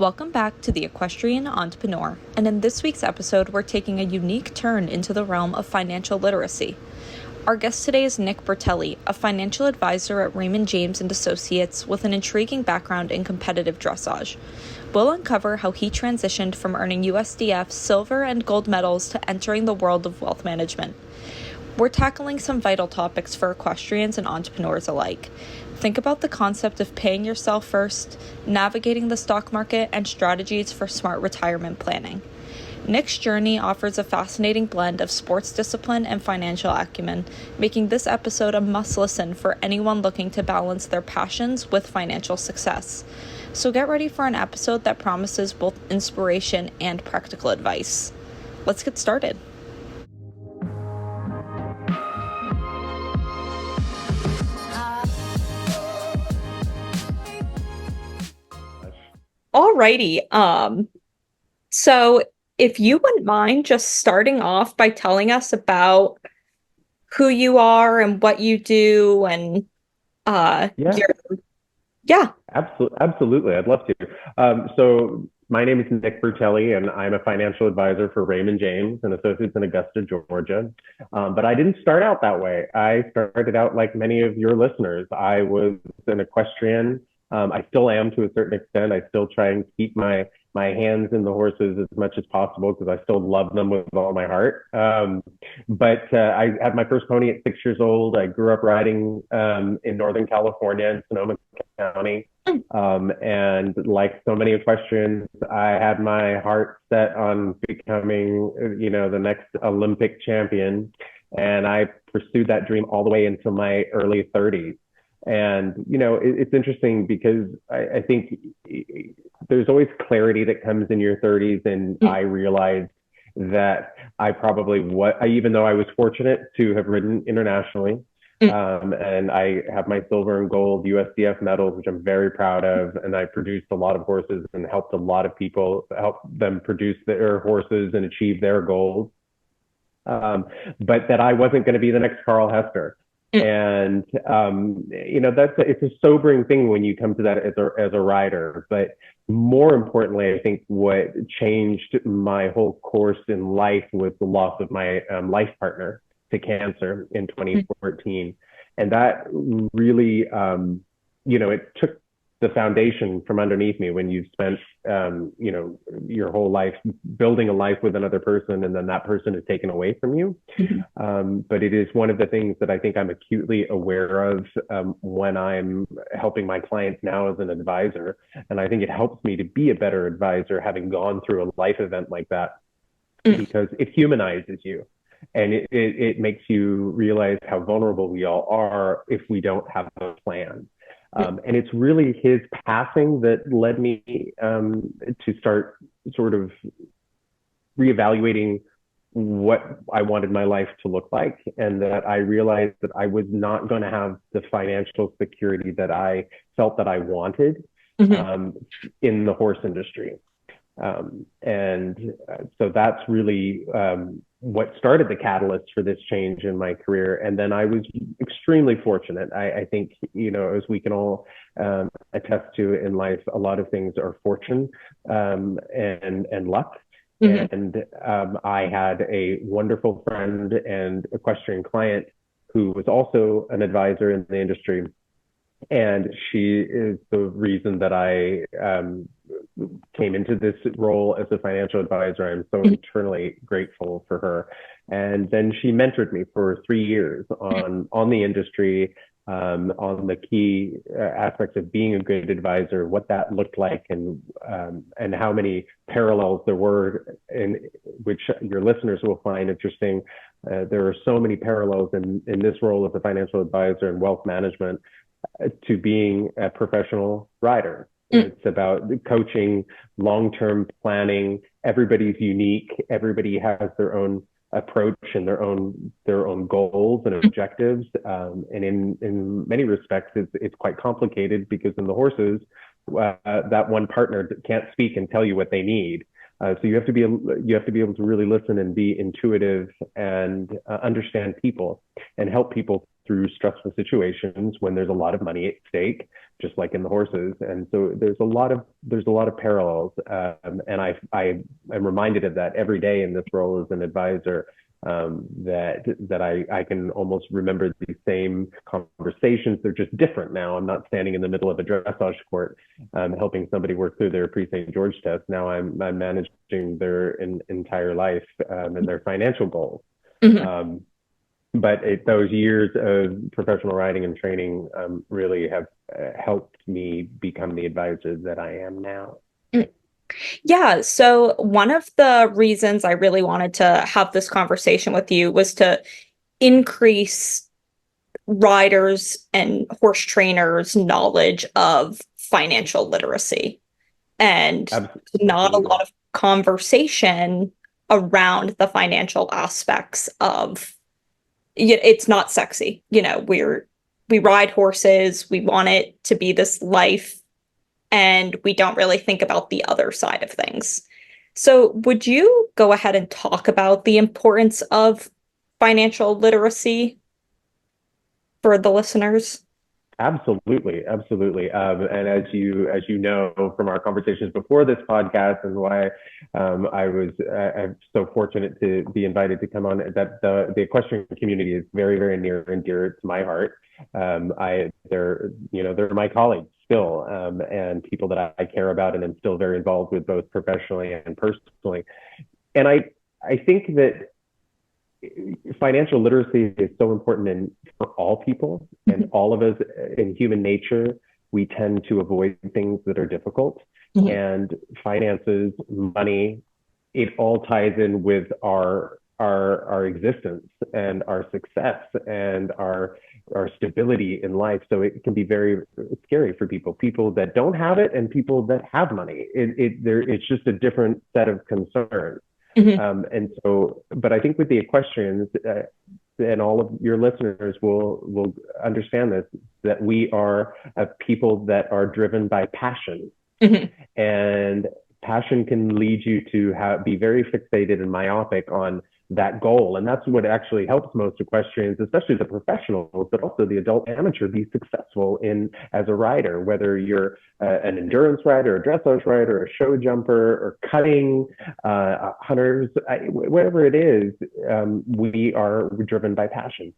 Welcome back to the Equestrian Entrepreneur, and in this week's episode, we're taking a unique turn into the realm of financial literacy. Our guest today is Nick Bertelli, a financial advisor at Raymond James and Associates with an intriguing background in competitive dressage. We'll uncover how he transitioned from earning USDF silver and gold medals to entering the world of wealth management. We're tackling some vital topics for equestrians and entrepreneurs alike. Think about the concept of paying yourself first, navigating the stock market, and strategies for smart retirement planning. Nick's journey offers a fascinating blend of sports discipline and financial acumen, making this episode a must-listen for anyone looking to balance their passions with financial success. So get ready for an episode that promises both inspiration and practical advice. Let's get started. Alrighty. So if you wouldn't mind just starting off by telling us about who you are and what you do and Yeah, absolutely. I'd love to. So my name is Nick Bertelli, and I'm a financial advisor for Raymond James and Associates in Augusta, Georgia. But I didn't start out that way. I started out like many of your listeners. I was an equestrian. I still am to a certain extent. I still try and keep my hands in the horses as much as possible because I still love them with all my heart. But I had my first pony at 6 years old. I grew up riding in Northern California in Sonoma County. And like so many equestrians, I had my heart set on becoming, the next Olympic champion. And I pursued that dream all the way into my early 30s. And, it's interesting because I think there's always clarity that comes in your 30s. And I realized that I probably even though I was fortunate to have ridden internationally, and I have my silver and gold USDF medals, which I'm very proud of. And I produced a lot of horses and helped a lot of people, help them produce their horses and achieve their goals. But that I wasn't going to be the next Carl Hester. And it's a sobering thing when you come to that as a rider. But more importantly, I think what changed my whole course in life was the loss of my life partner to cancer in 2014, and that really, it took the foundation from underneath me when you've spent, your whole life building a life with another person, and then that person is taken away from you. But it is one of the things that I think I'm acutely aware of when I'm helping my clients now as an advisor. And I think it helps me to be a better advisor having gone through a life event like that, because it humanizes you. And it makes you realize how vulnerable we all are if we don't have a plan. And it's really his passing that led me to start sort of reevaluating what I wanted my life to look like, and that I realized that I was not going to have the financial security that I felt that I wanted in the horse industry. So that's really what started the catalyst for this change in my career. And then I was extremely fortunate. I think, as we can all attest to in life, a lot of things are fortune and luck. And I had a wonderful friend and equestrian client who was also an advisor in the industry. And she is the reason that I came into this role as a financial advisor. I'm so eternally grateful for her. And then she mentored me for 3 years on the industry, on the key aspects of being a good advisor, what that looked like, and how many parallels there were, in which your listeners will find interesting. There are so many parallels in this role as a financial advisor in wealth management to being a professional rider. It's about coaching, long-term planning. Everybody's unique. Everybody has their own approach and their own goals and objectives. And in many respects, it's quite complicated, because in the horses, that one partner can't speak and tell you what they need. So you have to be able to really listen and be intuitive and understand people and help people through stressful situations when there's a lot of money at stake, just like in the horses. And so there's a lot of parallels, and I am reminded of that every day in this role as an advisor. That I can almost remember these same conversations. They're just different now. I'm not standing in the middle of a dressage court helping somebody work through their pre-St. George test. Now I'm managing their entire life and their financial goals. Mm-hmm. But those years of professional riding and training really have helped me become the advisor that I am now. Yeah, so one of the reasons I really wanted to have this conversation with you was to increase riders and horse trainers' knowledge of financial literacy. And not a Absolutely. lot of conversation around the financial aspects of it's not sexy. We ride horses, we want it to be this life, and we don't really think about the other side of things. So, would you go ahead and talk about the importance of financial literacy for the listeners? Absolutely, absolutely. And as you know from our conversations before this podcast, and why I'm so fortunate to be invited to come on, that the equestrian community is very, very near and dear to my heart. They're my colleagues still, and people that I care about and am still very involved with both professionally and personally. And I think that financial literacy is so important for all people, and all of us in human nature, we tend to avoid things that are difficult. Mm-hmm. And finances, money, it all ties in with our existence and our success and our stability in life. So it can be very scary for people that don't have it and people that have money. It's just a different set of concerns. Mm-hmm. And so, but I think with the equestrians, and all of your listeners will understand this, that we are a people that are driven by passion. Mm-hmm. And passion can lead you to be very fixated and myopic on that goal. And that's what actually helps most equestrians, especially the professionals, but also the adult amateur, be successful as a rider, whether you're an endurance rider, a dressage rider, a show jumper, or cutting, hunters, whatever it is, we're driven by passion.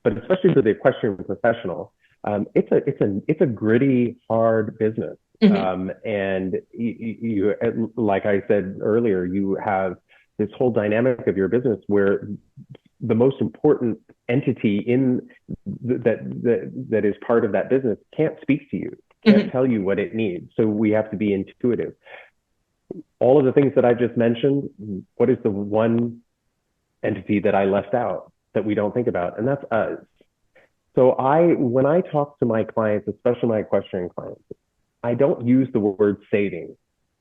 But especially for the equestrian professional, it's a gritty, hard business. Mm-hmm. And you, like I said earlier, you have this whole dynamic of your business where the most important entity that is part of that business can't speak to you, can't Mm-hmm. tell you what it needs. So we have to be intuitive. All of the things that I just mentioned, what is the one entity that I left out that we don't think about? And that's us. So when I talk to my clients, especially my equestrian clients, I don't use the word saving,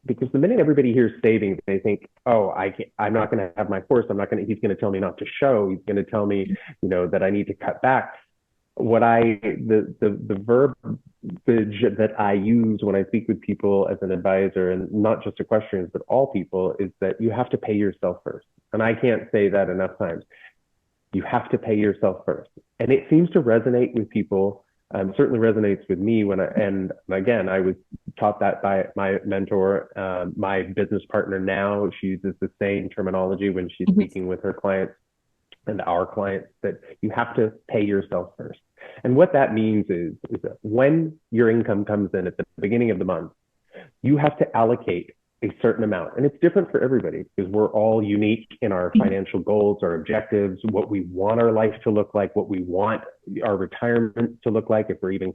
because the minute everybody hears saving, they think, oh, I'm not going to have my horse. He's going to tell me not to show. He's going to tell me, that I need to cut back. The verbiage that I use when I speak with people as an advisor, and not just equestrians, but all people, is that you have to pay yourself first. And I can't say that enough times. You have to pay yourself first. And it seems to resonate with people. Certainly resonates with me and again, I was taught that by my mentor, my business partner now. She uses the same terminology when she's Mm-hmm. speaking with her clients and our clients, that you have to pay yourself first. And what that means is that when your income comes in at the beginning of the month, you have to allocate a certain amount. And it's different for everybody, because we're all unique in our financial goals, our objectives, what we want our life to look like, what we want our retirement to look like, if we're even,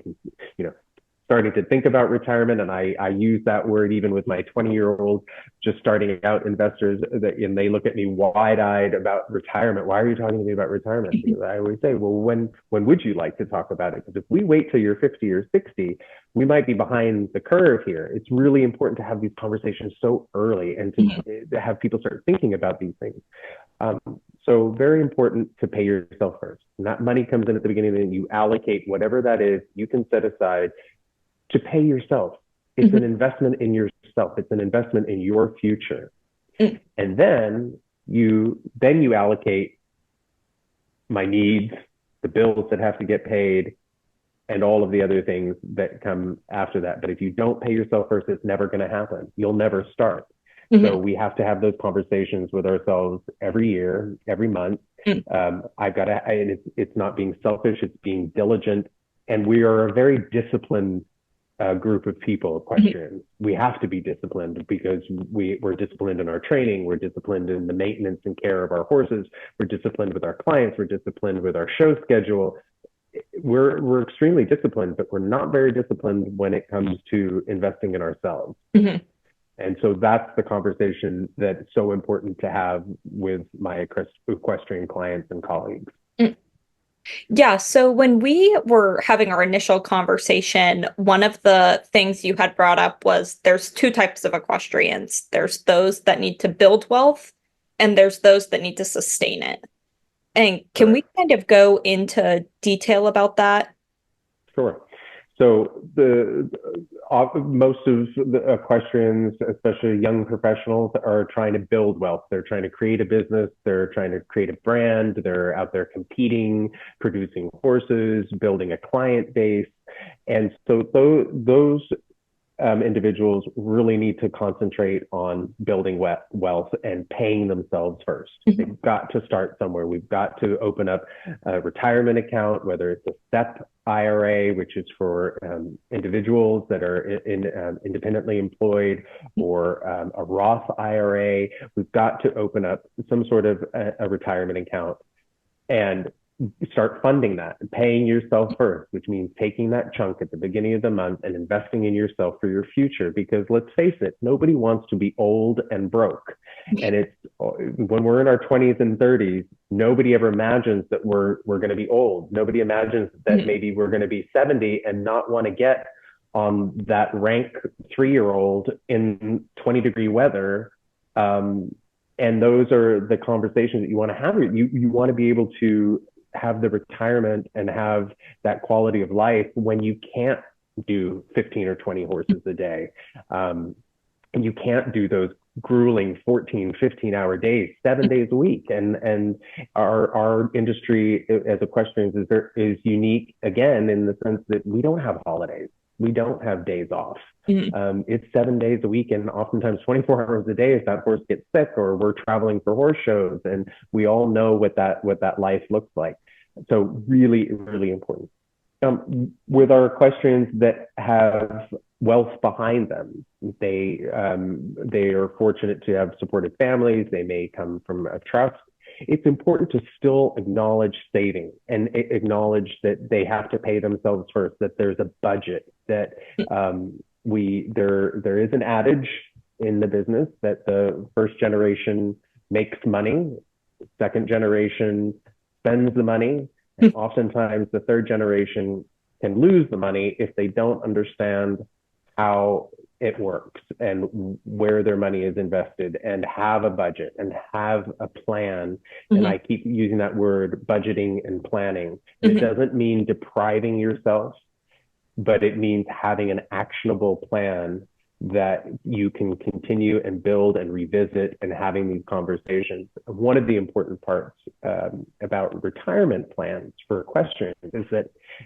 starting to think about retirement. And I use that word even with my 20-year-old, just starting out investors, and they look at me wide-eyed about retirement. Why are you talking to me about retirement? Because I always say, well, when would you like to talk about it? Because if we wait till you're 50 or 60, we might be behind the curve here. It's really important to have these conversations so early, and to have people start thinking about these things. So very important to pay yourself first. And that money comes in at the beginning, and you allocate whatever that is you can set aside to pay yourself. It's Mm-hmm. an investment in yourself. It's an investment in your future. Mm-hmm. And then you allocate my needs, the bills that have to get paid, and all of the other things that come after that. But if you don't pay yourself first, it's never going to happen. You'll never start. So we have to have those conversations with ourselves every year, every month. And it's not being selfish, it's being diligent. And we are a very disciplined group of people, equestrians. We have to be disciplined because we're disciplined in our training, we're disciplined in the maintenance and care of our horses, we're disciplined with our clients, we're disciplined with our show schedule. We're extremely disciplined, but we're not very disciplined when it comes to investing in ourselves. And so that's the conversation that's so important to have with my equestrian clients and colleagues. Yeah, so when we were having our initial conversation, one of the things you had brought up was there's two types of equestrians. There's those that need to build wealth, and there's those that need to sustain it. And can we kind of go into detail about that? Sure. So most of the equestrians, especially young professionals, are trying to build wealth. They're trying to create a business. They're trying to create a brand. They're out there competing, producing horses, building a client base. And so those individuals really need to concentrate on building wealth and paying themselves first. They've got to start somewhere. We've got to open up a retirement account, whether it's a SEP IRA, which is for individuals that are independently employed, or a Roth IRA. We've got to open up some sort of a retirement account and start funding that, paying yourself first, which means taking that chunk at the beginning of the month and investing in yourself for your future. Because let's face it, nobody wants to be old and broke. And it's when we're in our 20s and 30s, nobody ever imagines that we're going to be old. Nobody imagines that maybe we're going to be 70 and not want to get on that rank 3-year-old in 20-degree weather. And those are the conversations that you want to have. You want to be able to have the retirement and have that quality of life when you can't do 15 or 20 horses a day. And you can't do those grueling 14, 15-hour days, 7 days a week. And our industry as equestrians is unique, again, in the sense that we don't have holidays. We don't have days off. It's 7 days a week, and oftentimes 24 hours a day if that horse gets sick or we're traveling for horse shows, and we all know what that life looks like. So really, really important. With our equestrians that have wealth behind them, they are fortunate to have supportive families. They may come from a trust. It's important to still acknowledge saving and acknowledge that they have to pay themselves first, that there's a budget, that there is an adage in the business that the first generation makes money, second generation spends the money, and oftentimes the third generation can lose the money if they don't understand how it works and where their money is invested, and have a budget and have a plan. And I keep using that word, budgeting and planning. And it doesn't mean depriving yourself, but it means having an actionable plan that you can continue and build and revisit, and having these conversations. One of the important parts about retirement plans for equestrians is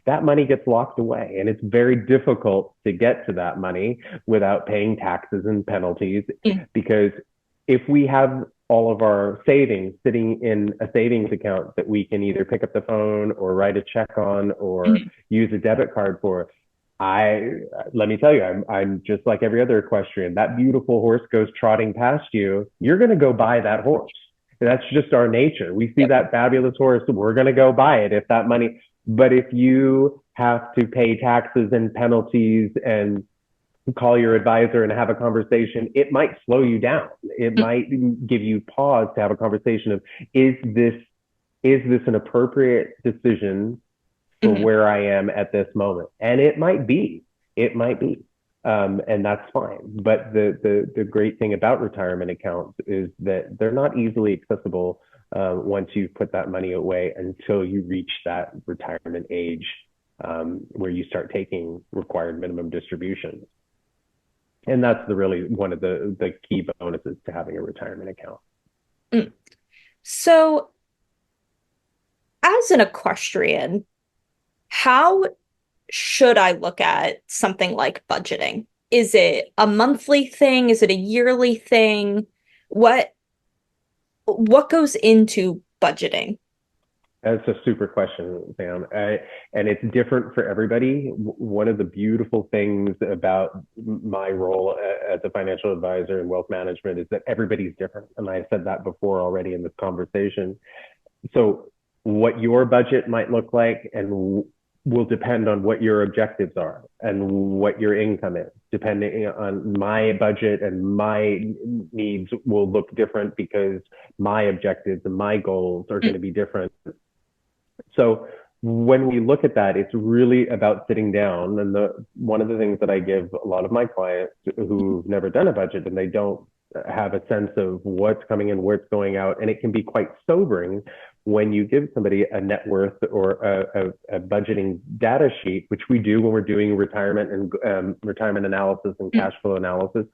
that money gets locked away, and it's very difficult to get to that money without paying taxes and penalties. Because if we have all of our savings sitting in a savings account that we can either pick up the phone or write a check on or use a debit card for, let me tell you, I'm just like every other equestrian. That beautiful horse goes trotting past you, you're going to go buy that horse. That's just our nature. We see that fabulous horse, we're going to go buy it if that money. But if you have to pay taxes and penalties and call your advisor and have a conversation, it might slow you down. It might give you pause to have a conversation of, is this an appropriate decision for where I am at this moment? And it might be, and that's fine. But the great thing about retirement accounts is that they're not easily accessible once you put that money away, until you reach that retirement age where you start taking required minimum distributions. And that's really one of the key bonuses to having a retirement account. So as an equestrian, how should I look at something like budgeting? Is it a monthly thing? Is it a yearly thing? What what goes into budgeting? That's a super question, Sam. And it's different for everybody. One of the beautiful things about my role as a financial advisor in wealth management is that everybody's different. And I said that before already in this conversation. So what your budget might look like and will depend on what your objectives are and what your income is. Depending on my budget and my needs will look different because my objectives and my goals are going to be different. So when we look at that, it's really about sitting down. And one of the things that I give a lot of my clients who've never done a budget and they don't have a sense of what's coming in, where it's going out, and it can be quite sobering when you give somebody a net worth or a budgeting data sheet, which we do when we're doing retirement and retirement analysis and cash flow analysis.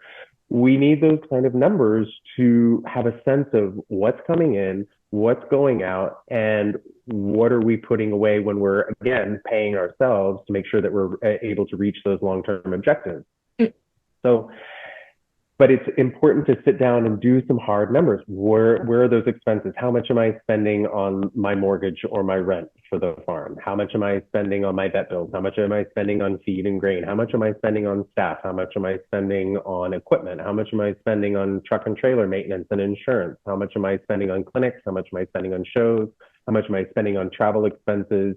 We need those kind of numbers to have a sense of what's coming in, what's going out, and what are we putting away when we're, again, paying ourselves to make sure that we're able to reach those long-term objectives. So, but it's important to sit down and do some hard numbers. Where are those expenses? How much am I spending on my mortgage or my rent for the farm? How much am I spending on my vet bills? How much am I spending on feed and grain? How much am I spending on staff? How much am I spending on equipment? How much am I spending on truck and trailer maintenance and insurance? How much am I spending on clinics? How much am I spending on shows? How much am I spending on travel expenses?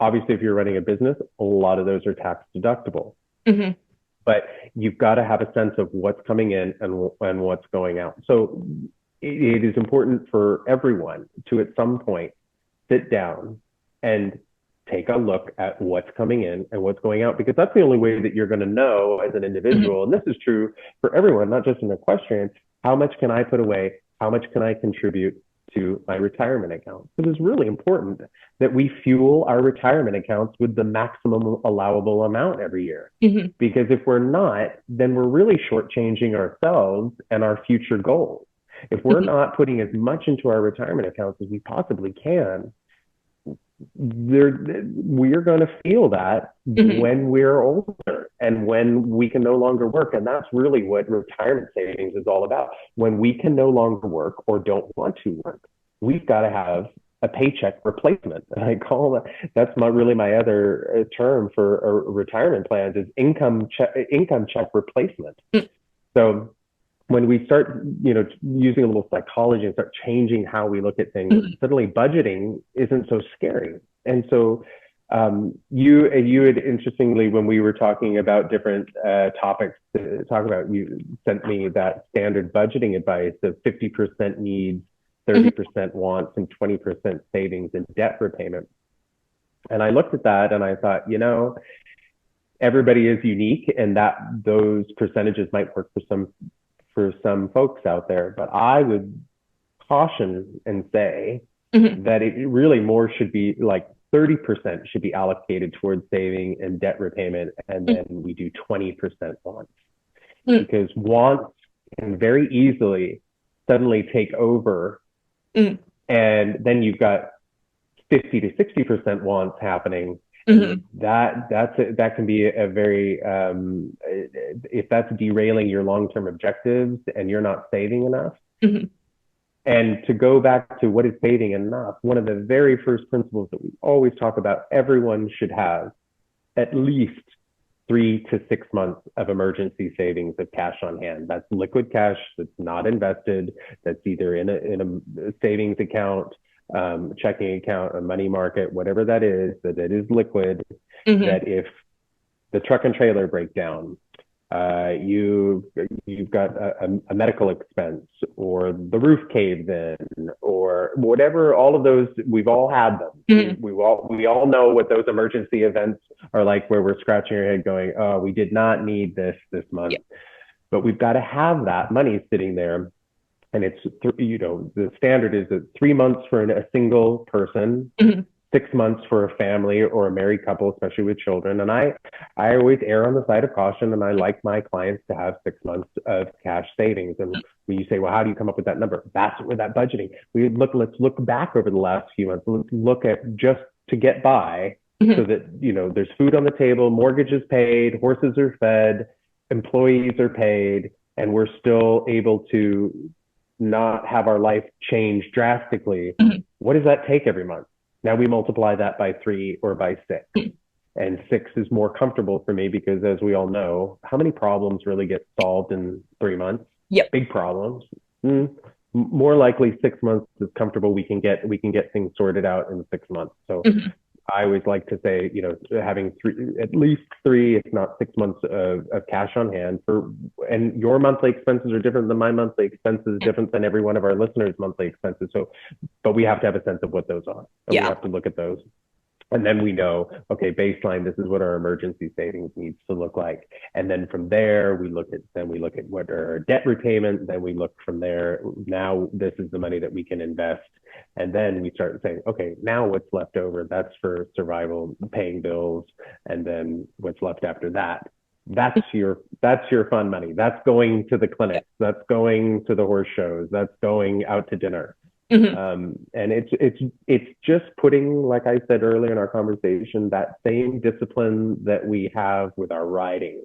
Obviously, if you're running a business, a lot of those are tax deductible. Mm-hmm. But you've got to have a sense of what's coming in and what's going out. So it is important for everyone to, at some point, sit down and take a look at what's coming in and what's going out, because that's the only way that you're going to know as an individual. And this is true for everyone, not just an equestrian. How much can I put away? How much can I contribute to my retirement account? Because it's really important that we fuel our retirement accounts with the maximum allowable amount every year. Mm-hmm. Because if we're not, then we're really shortchanging ourselves and our future goals. If we're not putting as much into our retirement accounts as we possibly can, we're going to feel that when we're older and when we can no longer work. And that's really what retirement savings is all about. When we can no longer work or don't want to work, we've got to have a paycheck replacement. And I call that's my other term for retirement plans is income check replacement. So when we start, using a little psychology and start changing how we look at things, suddenly budgeting isn't so scary. And so you had, interestingly, when we were talking about different topics to talk about, you sent me that standard budgeting advice of 50% needs, 30% wants, and 20% savings and debt repayment. And I looked at that and I thought, everybody is unique, and that those percentages might work for some folks out there, but I would caution and say that it really more should be like 30% should be allocated towards saving and debt repayment, and then we do 20% wants. Because wants can very easily suddenly take over, and then you've got 50 to 60% wants happening. That can be a very if that's derailing your long-term objectives and you're not saving enough. And to go back to what is saving enough, one of the very first principles that we always talk about, everyone should have at least 3 to 6 months of emergency savings of cash on hand. That's liquid cash that's not invested, that's either in a savings account, checking account, a money market, whatever that is, that it is liquid, that if the truck and trailer break down, you've got a medical expense, or the roof caves in, or whatever, all of those, we've all had them. We all know what those emergency events are like, where we're scratching our head going, oh, we did not need this month. But we've got to have that money sitting there. And it's, the standard is that 3 months for a single person, 6 months for a family or a married couple, especially with children. And I always err on the side of caution, and I like my clients to have 6 months of cash savings. And when you say, well, how do you come up with that number? That's where that budgeting. Let's look back over the last few months. Let's look at just to get by, so that, there's food on the table, mortgage is paid, horses are fed, employees are paid, and we're still able to not have our life change drastically. What does that take every month? Now we multiply that by 3 or by 6. And 6 is more comfortable for me because, as we all know, how many problems really get solved in 3 months? Yep. Big problems. More likely 6 months is comfortable. We can get things sorted out in 6 months. So I always like to say, having at least 3, if not 6 months of cash on hand and your monthly expenses are different than my monthly expenses, different than every one of our listeners' monthly expenses. So, but we have to have a sense of what those are. And we have to look at those. And then we know, okay, baseline, this is what our emergency savings needs to look like. And then from there, we look at what our debt repayment. Then we look from there. Now this is the money that we can invest. And then we start saying, okay, now what's left over? That's for survival, paying bills. And then what's left after that? That's your fun money. That's going to the clinics. That's going to the horse shows. That's going out to dinner. And it's just putting, like I said earlier in our conversation, that same discipline that we have with our riding,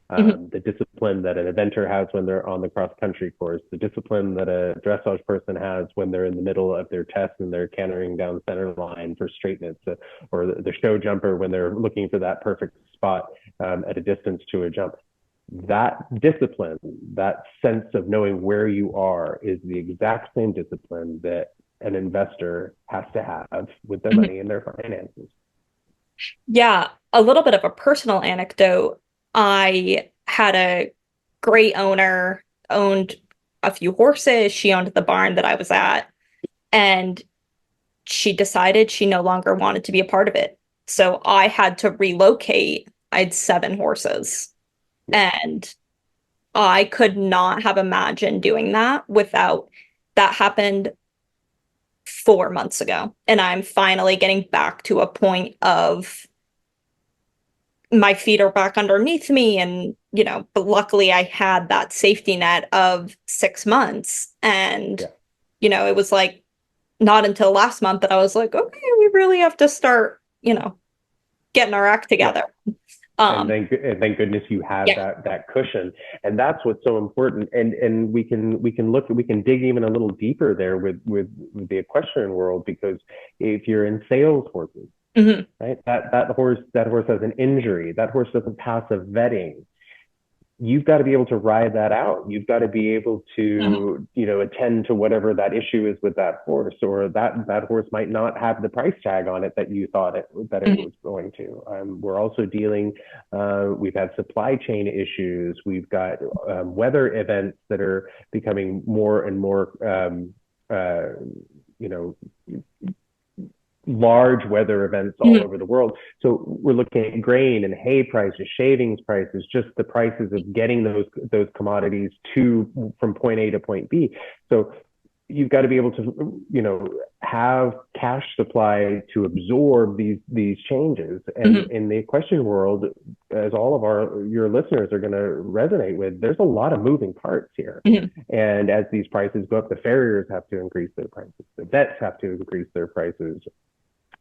the discipline that an eventer has when they're on the cross country course, the discipline that a dressage person has when they're in the middle of their test and they're cantering down center line for straightness, or the show jumper when they're looking for that perfect spot at a distance to a jump. That discipline, that sense of knowing where you are, is the exact same discipline that an investor has to have with their money and their finances. Yeah, a little bit of a personal anecdote. I had a great owner, owned a few horses. She owned the barn that I was at, and she decided she no longer wanted to be a part of it. So I had to relocate. I had 7 horses. And I could not have imagined doing that without that happened 4 months ago. And I'm finally getting back to a point of my feet are back underneath me. And, but luckily I had that safety net of 6 months. And, it was like not until last month that I was like, okay, we really have to start, getting our act together. And thank goodness you have that cushion, and that's what's so important. And we can dig even a little deeper there with the equestrian world, because if you're in sales horses, right, that horse has an injury, that horse doesn't pass a vetting. You've got to be able to ride that out. You've got to be able to, attend to whatever that issue is with that horse, or that horse might not have the price tag on it that you thought it was going to. We're also dealing, we've had supply chain issues. We've got weather events that are becoming more and more, large weather events all over the world. So we're looking at grain and hay prices, shavings prices, just the prices of getting those commodities from point A to point B. So you've got to be able to, have cash supply to absorb these changes. And in the equestrian world, as all of your listeners are going to resonate with, there's a lot of moving parts here. And as these prices go up, the farriers have to increase their prices, the vets have to increase their prices.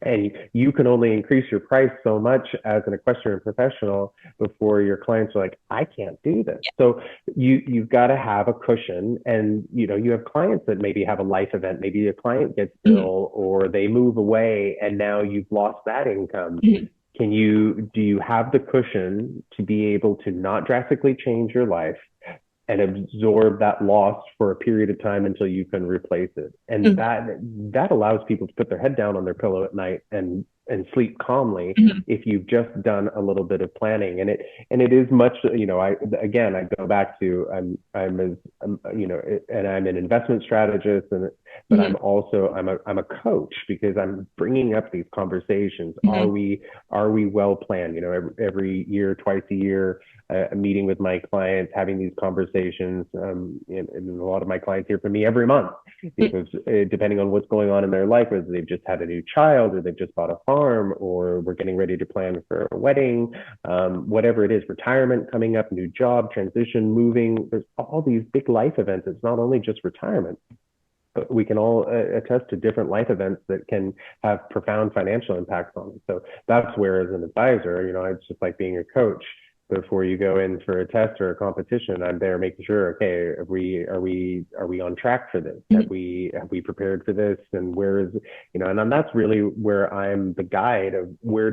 And you can only increase your price so much as an equestrian professional before your clients are like, I can't do this. So you've got to have a cushion. And, you have clients that maybe have a life event. Maybe a client gets ill or they move away and now you've lost that income. Do you have the cushion to be able to not drastically change your life and absorb that loss for a period of time until you can replace it? And that allows people to put their head down on their pillow at night and and sleep calmly Mhm. if you've just done a little bit of planning. And it is much, I go back to and I'm an investment strategist, but Mhm. I'm a coach, because I'm bringing up these conversations. Are Mhm. we well planned? Every year, twice a year, meeting with my clients, having these conversations. And a lot of my clients hear from me every month, because depending on what's going on in their life, whether they've just had a new child, or they've just bought a farm, or we're getting ready to plan for a wedding, whatever it is, retirement coming up, new job, transition, moving, there's all these big life events. It's not only just retirement, but we can all attest to different life events that can have profound financial impacts on them. So that's where, as an advisor, it's just like being a coach. Before you go in for a test or a competition, I'm there making sure, okay, are we on track for this? Mhm. Have we prepared for this? And where is, and then that's really where I'm the guide of where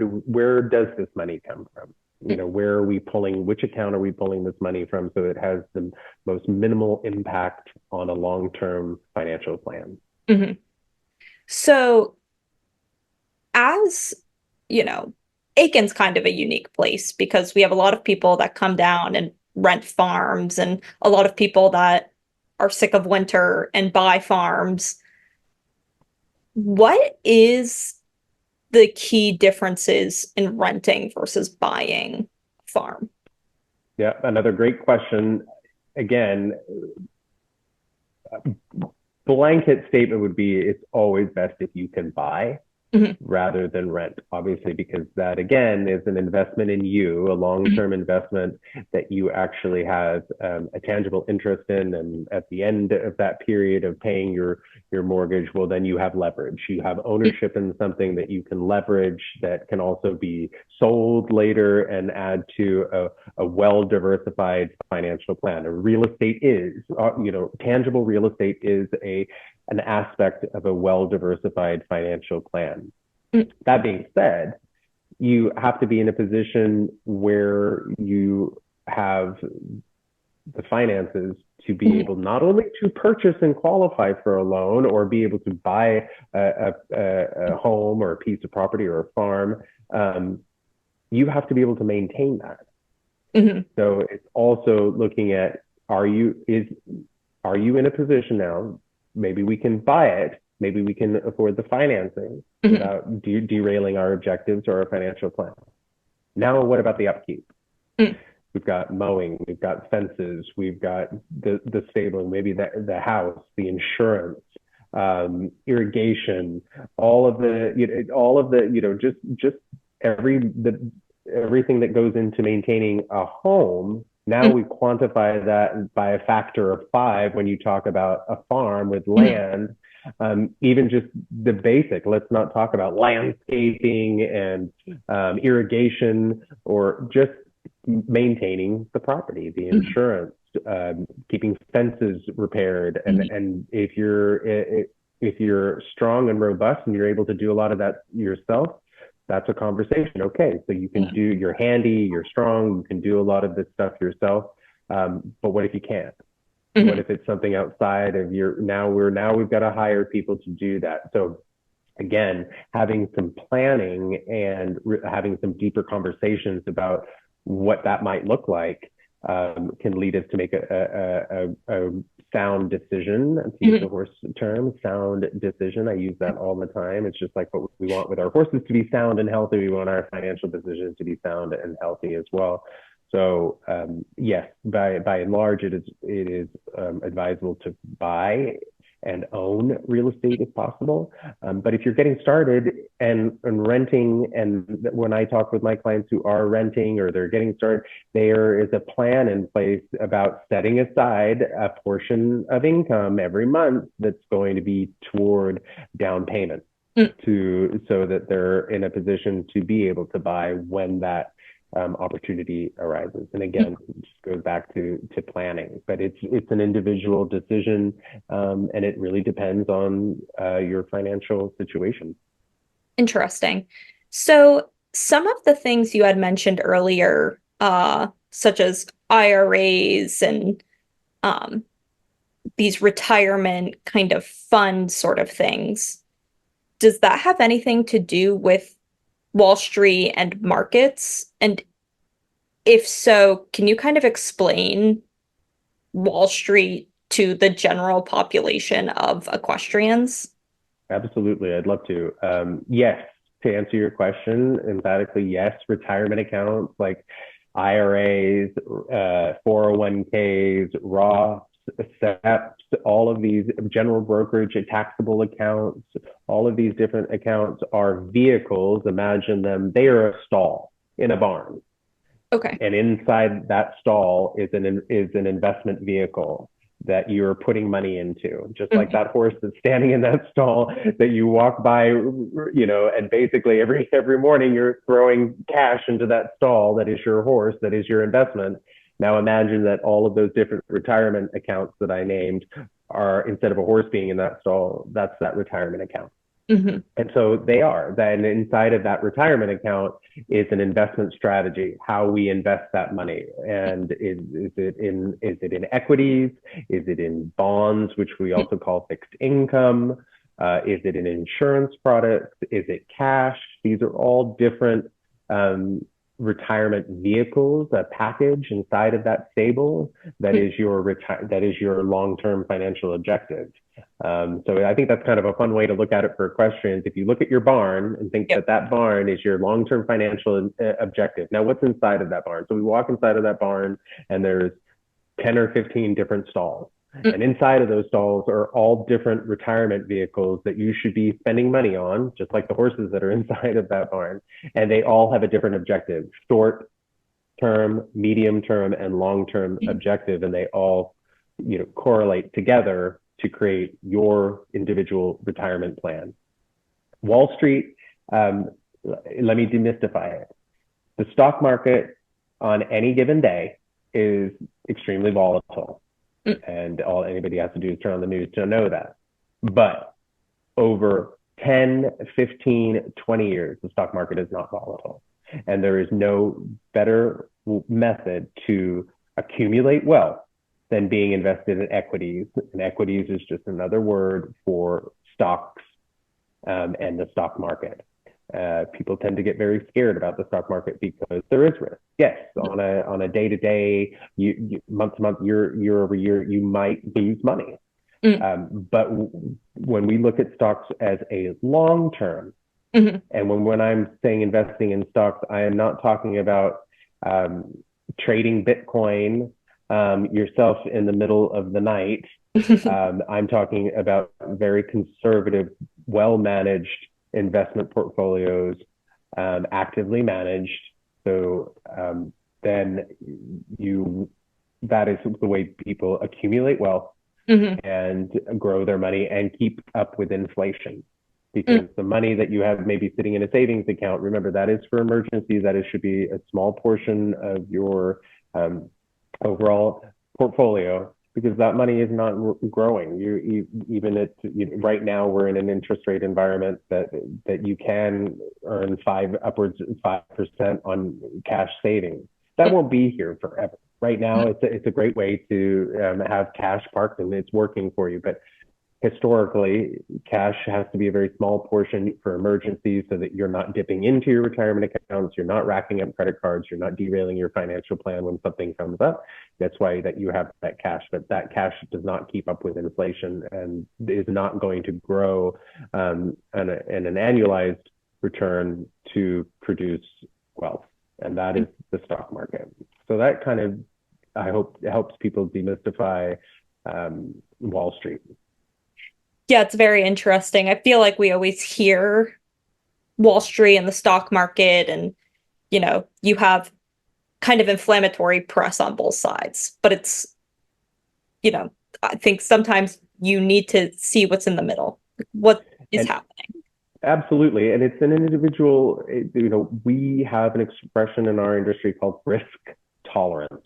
does this money come from? Where are we pulling, which account are we pulling this money from, so it has the most minimal impact on a long-term financial plan? Mhm. So, as you know, Aiken's kind of a unique place because we have a lot of people that come down and rent farms, and a lot of people that are sick of winter and buy farms. What is the key differences in renting versus buying a farm? Yeah, another great question. Again, blanket statement would be, it's always best if you can buy Mhm. rather than rent, obviously, because that again is an investment in you, a Mhm. long-term investment that you actually have a tangible interest in. And at the end of that period of paying your mortgage, well, then you have leverage. You have ownership in something that you can leverage, that can also be sold later and add to a well-diversified financial plan. A real estate is, tangible real estate is an aspect of a well-diversified financial plan. Mhm. That being said, you have to be in a position where you have the finances to be Mhm. able not only to purchase and qualify for a loan, or be able to buy a home or a piece of property or a farm. You have to be able to maintain that. Mhm. So it's also looking at, are you in a position now? Maybe we can buy it. Maybe we can afford the financing Mhm. without derailing our objectives or our financial plan. Now, what about the upkeep? Mhm. We've got mowing, we've got fences, we've got the stabling, maybe the house, the insurance, irrigation, just everything that goes into maintaining a home. Now we quantify that by a factor of 5 when you talk about a farm with Mhm. land. Even just the basic, let's not talk about landscaping and irrigation, or just maintaining the property, the Mhm. insurance, keeping fences repaired. and Mhm. and if you're strong and robust and you're able to do a lot of that yourself, that's a conversation. Okay, so you're handy, you're strong, you can do a lot of this stuff yourself. But what if you can't? What Mhm. if it's something outside of your, we've got to hire people to do that. So again, having some planning and having some deeper conversations about what that might look like can lead us to make a sound decision. To use the Mhm. horse term, sound decision. I use that all the time. It's just like what we want with our horses to be sound and healthy. We want our financial decisions to be sound and healthy as well. So yes, by and large, it is advisable to buy and own real estate if possible. But if you're getting started and renting, and when I talk with my clients who are renting or they're getting started, there is a plan in place about setting aside a portion of income every month that's going to be toward down payment, Mhm. so that they're in a position to be able to buy when that opportunity arises. And again, it just goes back to planning, but it's an individual decision, and it really depends on your financial situation. Interesting. So, some of the things you had mentioned earlier, such as IRAs and um, these retirement kind of fund sort of things, does that have anything to do with Wall Street and markets? And if so, can you kind of explain Wall Street to the general population of equestrians? Absolutely, I'd love to. Yes, to answer your question, emphatically, yes. Retirement accounts like IRAs, 401ks, Roths, SEPs, all of these general brokerage, taxable accounts, all of these different accounts are vehicles. Imagine them, they are a stall in a barn. Okay. And inside that stall is an investment vehicle that you're putting money into, just like Mhm. that horse that's standing in that stall that you walk by, and basically every morning you're throwing cash into that stall that is your horse, that is your investment. Now imagine that all of those different retirement accounts that I named are, instead of a horse being in that stall, that's that retirement account. Mhm. And so they are. Then inside of that retirement account is an investment strategy, how we invest that money. And is it in equities? Is it in bonds, which we also call fixed income? Is it in insurance products? Is it cash? These are all different retirement vehicles, a package inside of that stable that is your long-term financial objective. So I think that's kind of a fun way to look at it for equestrians. If you look at your barn and think Yep. that that barn is your long-term financial objective. Now, what's inside of that barn? So we walk inside of that barn and there's 10 or 15 different stalls. And inside of those stalls are all different retirement vehicles that you should be spending money on, just like the horses that are inside of that barn. And they all have a different objective, short term, medium term, and long term objective. And they all, correlate together to create your individual retirement plan. Wall Street, let me demystify it. The stock market on any given day is extremely volatile. And all anybody has to do is turn on the news to know that. But over 10, 15, 20 years, the stock market is not volatile. And there is no better method to accumulate wealth than being invested in equities. And equities is just another word for stocks and the stock market. People tend to get very scared about the stock market because there is risk. Yes, on a day to day, month to month, year over year, you might lose money. But when we look at stocks as a long term, and when I'm saying investing in stocks, I am not talking about trading Bitcoin yourself in the middle of the night. I'm talking about very conservative, well managed investment portfolios, actively managed. So then that is the way people accumulate wealth and grow their money and keep up with inflation. Because the money that you have maybe sitting in a savings account, remember that is for emergencies. That should be a small portion of your overall portfolio, because that money is not growing. Right now we're in an interest rate environment that you can earn upwards of 5% on cash savings. That won't be here forever. Right now, it's a great way to have cash parked and it's working for you. But historically, cash has to be a very small portion for emergencies so that you're not dipping into your retirement accounts, you're not racking up credit cards, you're not derailing your financial plan when something comes up. That's why that you have that cash, but that cash does not keep up with inflation and is not going to grow an annualized return to produce wealth. And that is the stock market. So that kind of, I hope, helps people demystify Wall Street. Yeah, it's very interesting. I feel like we always hear Wall Street and the stock market, and you have kind of inflammatory press on both sides. But I think sometimes you need to see what's in the middle. What is happening? Absolutely. And it's an individual, we have an expression in our industry called risk tolerance.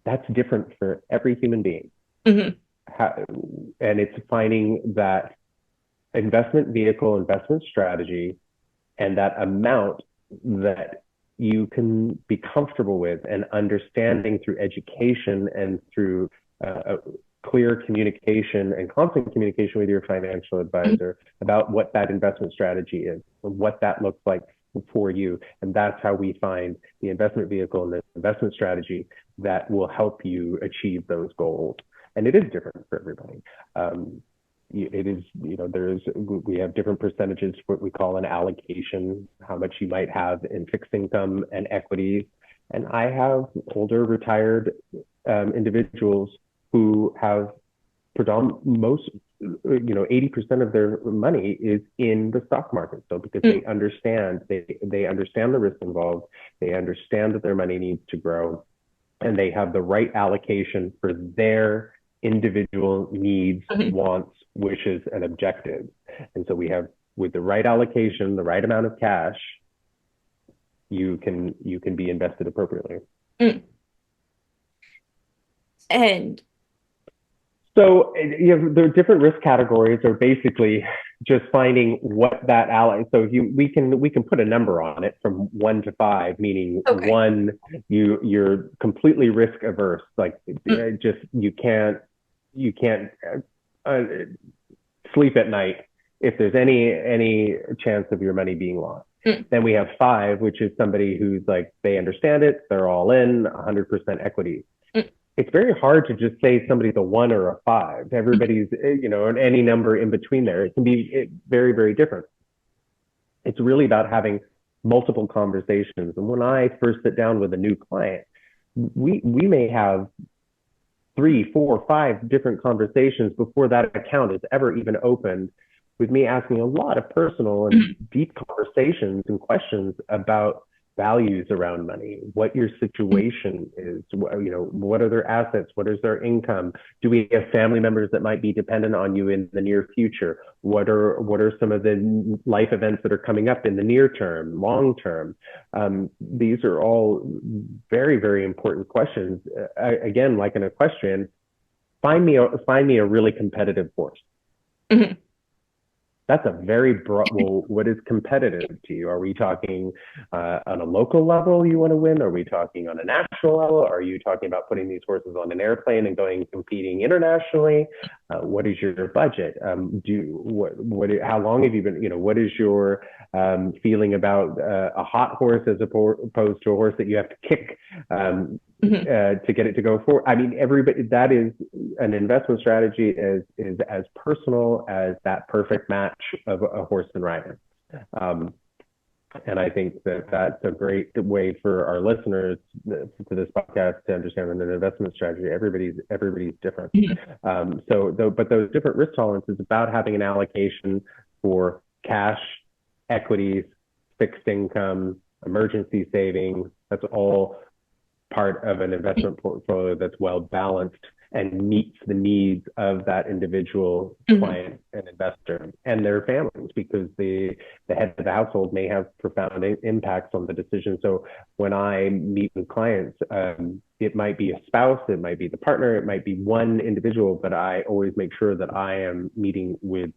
That's different for every human being. And it's finding that investment vehicle, investment strategy, and that amount that you can be comfortable with and understanding through education and through clear communication and constant communication with your financial advisor about what that investment strategy is and what that looks like for you. And that's how we find the investment vehicle and the investment strategy that will help you achieve those goals. And it is different for everybody. It is, we have different percentages, what we call an allocation, how much you might have in fixed income and equities. And I have older retired individuals who have most, 80% of their money is in the stock market. So because they understand the risk involved, they understand that their money needs to grow, and they have the right allocation for their individual needs, wants, wishes, and objectives. And so we have, with the right allocation, the right amount of cash, you can be invested appropriately. And so the different risk categories are basically just finding what that ally. So we can put a number on it from 1 to 5, meaning 1, you're completely risk averse, like just you can't sleep at night if there's any chance of your money being lost. Then we have 5, which is somebody who's like, they understand it, they're all in, 100% equity. It's very hard to just say somebody's a 1 or a 5. Everybody's, any number in between there. It can be very, very different. It's really about having multiple conversations. And when I first sit down with a new client, we may have 3, 4, 5 different conversations before that account is ever even opened, with me asking a lot of personal and deep conversations and questions about values around money, what your situation is, what are their assets, what is their income, do we have family members that might be dependent on you in the near future, what are some of the life events that are coming up in the near term, long term. These are all very, very important questions. Again, like an equestrian, find me a really competitive horse. That's a very broad, well, what is competitive to you? Are we talking on a local level you want to win? Are we talking on a national level? Are you talking about putting these horses on an airplane and going competing internationally? What is your budget? How long have you been, what is your feeling about a hot horse as opposed to a horse that you have to kick to get it to go forward? I mean, everybody, that is an investment strategy is as personal as that perfect match of a horse and rider. And I think that that's a great way for our listeners to this podcast to understand an investment strategy. Everybody's different. But those different risk tolerances about having an allocation for cash, equities, fixed income, emergency savings, that's all part of an investment portfolio that's well balanced and meets the needs of that individual client and investor and their families, because the head of the household may have profound impacts on the decision. So when I meet with clients, it might be a spouse, it might be the partner, it might be one individual, but I always make sure that I am meeting with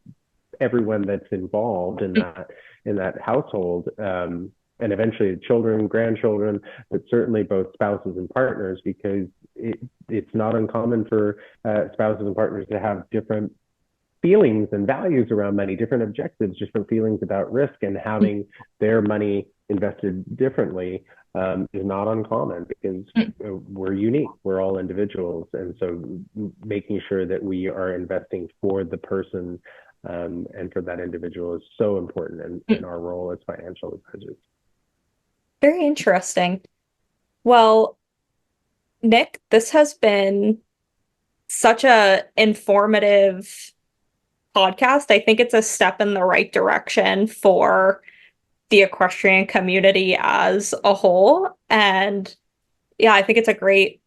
everyone that's involved in that household. And eventually children, grandchildren, but certainly both spouses and partners, because it's not uncommon for spouses and partners to have different feelings and values around money, different objectives, different feelings about risk, and having their money invested differently is not uncommon, because we're unique, we're all individuals. And so making sure that we are investing for the person and for that individual is so important in our role as financial advisors. Very interesting. Well, Nick, this has been such a informative podcast. I think it's a step in the right direction for the equestrian community as a whole. And yeah, I think it's a great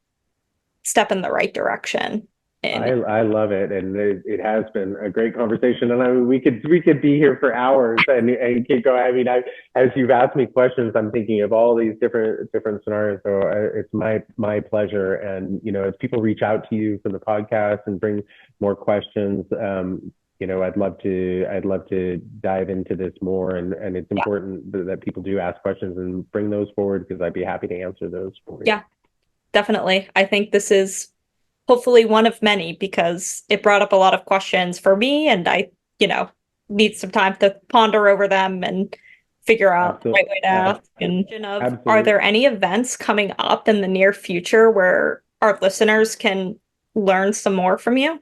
step in the right direction. I love it, and it has been a great conversation. And I mean, we could be here for hours and keep going. I mean, as you've asked me questions, I'm thinking of all these different scenarios. So it's my pleasure. And as people reach out to you for the podcast and bring more questions, I'd love to dive into this more. And it's important that people do ask questions and bring those forward, because I'd be happy to answer those for you. Yeah, definitely. I think this is hopefully one of many, because it brought up a lot of questions for me, and I, you know, need some time to ponder over them and figure out the Absolutely. right way to ask. And are Absolutely. there any events coming up in the near future where our listeners can learn some more from you?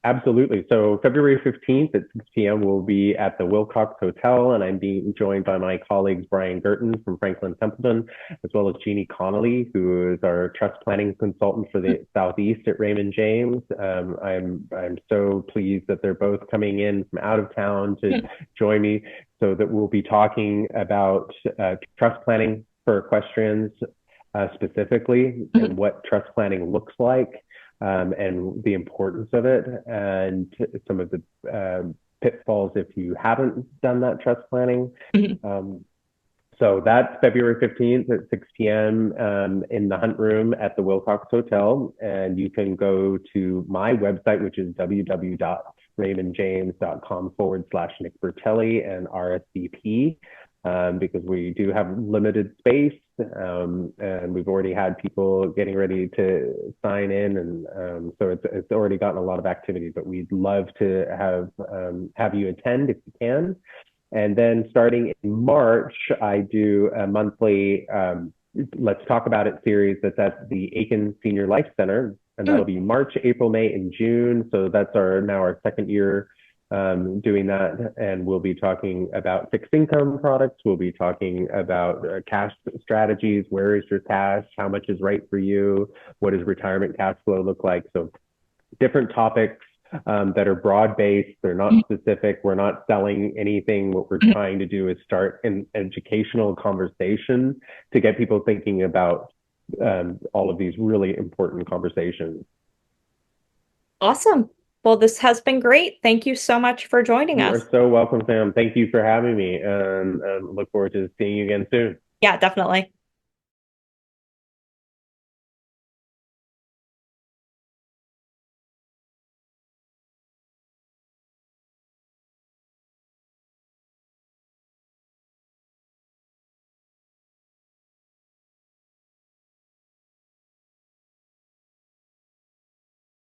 Absolutely. So February 15th at 6 p.m. we'll be at the Wilcox Hotel, and I'm being joined by my colleagues Brian Gerton from Franklin Templeton, as well as Jeannie Connolly, who is our trust planning consultant for the Southeast at Raymond James. I'm so pleased that they're both coming in from out of town to join me, so that we'll be talking about trust planning for equestrians specifically, and what trust planning looks like, and the importance of it, and some of the pitfalls if you haven't done that trust planning. So that's February 15th at 6 p.m. In the Hunt Room at the Wilcox Hotel. And you can go to my website, which is www.raymondjames.com/Nick Bertelli and RSVP, because we do have limited space. And we've already had people getting ready to sign in, and so it's already gotten a lot of activity. But we'd love to have you attend if you can. And then starting in March, I do a monthly Let's Talk About It series that's at the Aiken Senior Life Center, and that'll be March, April, May, and June. So that's now our second year doing that, and we'll be talking about fixed income products. We'll be talking about cash strategies. Where is your cash? How much is right for you? What does retirement cash flow look like? So different topics that are broad-based. They're not specific. We're not selling anything. What we're trying to do is start an educational conversation to get people thinking about all of these really important conversations. Awesome. Well, this has been great. Thank you so much for joining You us. are so welcome, Sam. Thank you for having me, and look forward to seeing you again soon. Yeah, definitely.